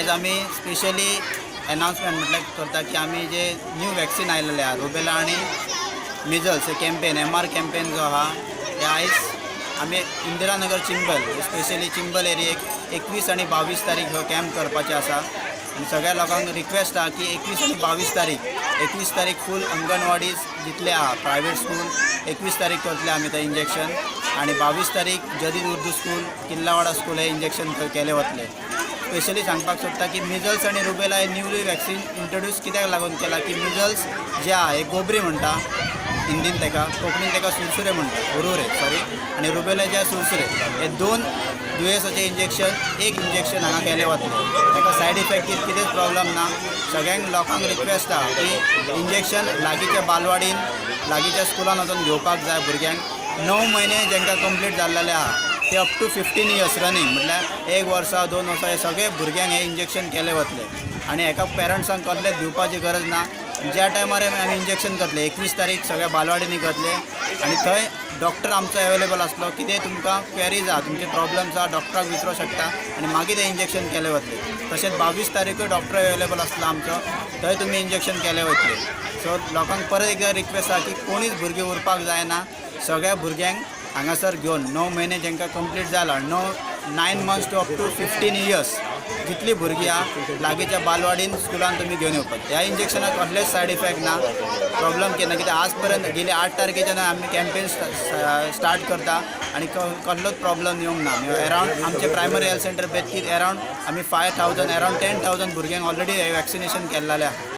आयज आमी specially announcement म्हटल्यार करता की आमी जे न्यू वॅक्सीन आयलेले आहा रुबेला आनी मिजल्स हे कॅम्पेन MR कॅम्पेन जो आहा हे आयज आमी इंदिरानगर चिंबल स्पेशली चिंबल एरियेक 21 आनी 22 तारीख हो कॅम्प करपाचे आसा आनी सगळ्या लोकांक रिक्वेस्ट आहा की 21 आनी 22 तारीख 21 तारीख फूल अंगणवाडी जितले आहा प्रायवेट स्कूल 21 तारीख करतले आमी थंय इंजेक्शन आनी 22 तारीख जदीद उर्दू स्कूल किल्लावाडा स्कूल हे इंजेक्शन थंय केले वतले. स्पेशली सांगपाक सोदता की मिजल्स आनी रुबेला हे न्यूली वॅक्सीन इंट्रोड्यूस कित्याक लागून केला की मिजल्स जे आहा हे गोबरी म्हणटा हिंदीन तेका कोंकणीन तेका सुरसुरे म्हणटा उरुरे सॉरी आनी रुबेला जे सुरसुरे हे दोन दुयेंसाचें इंजेक्शन एक इंजेक्शन हांगा केलें वतलें तेका सायड इफेक्ट कितेंच प्रॉब्लम ना. सगळ्यांक लोकांक रिक्वेस्ट आहा की इंजेक्शन लागींच्या बालवाडीन लागींच्या स्कुलान वचून घेवपाक जाय. भुरग्यांक 9 म्हयने जेंकां कंप्लीट जाल्लेले आहा ते अप टू 15 इयर्स रनिंग म्हटल्यार 1 वर्सा 2 वर्सां हे सगळे भुरग्यांक हे इंजेक्शन केले वतले आनी एका पेरंट्सांक कसलेंच दिवपाची गरज ना. ज्या टायमार आमी इंजेक्शन करतले 21 तारीख सगळ्या बालवाडींनी करतले आनी थंय डॉक्टर आमचो अवेलेबल आसलो कितें तुमकां क्वेरीज आहा तुमचे प्रॉब्लम्स आहा डॉक्टराक विचारूं शकता आनी मागीर ते इंजेक्शन केले वतले. तशेंच 22 तारीखूय डॉक्टर अवेलेबल आसलो आमचो थंय तुमी इंजेक्शन केले वतले. सो लोकांक परत एकदा रिक्वेस्ट आहा की कोणीच भुरगीं उरपाक जायना. सगळ्या भुरग्यांक हांगासर घेवन 9 म्हयने जेंकां कंप्लीट जाला 9 months to up to 15 years जितली भुरगीं आहा लागींच्या बालवाडीन स्कुलान तुमी घेवन येवपाक. ह्या इंजेक्शनाक कसलेच सायड इफेक्ट ना प्रॉब्लम केन्ना कित्याक आज पर्यंत गेली 8 तारखेच्यान आमी कॅम्पेन स्टार्ट करता आनी कसलोच प्रॉब्लम येवंक ना. अरावंड आमचे प्रायमरी हेल्थ सेंटर बेतकीत अरावंड आमी 5,000 अरावंड 10,000 भुरग्यांक ऑलरेडी वॅक्सिनेशन केल्लेलें आहा.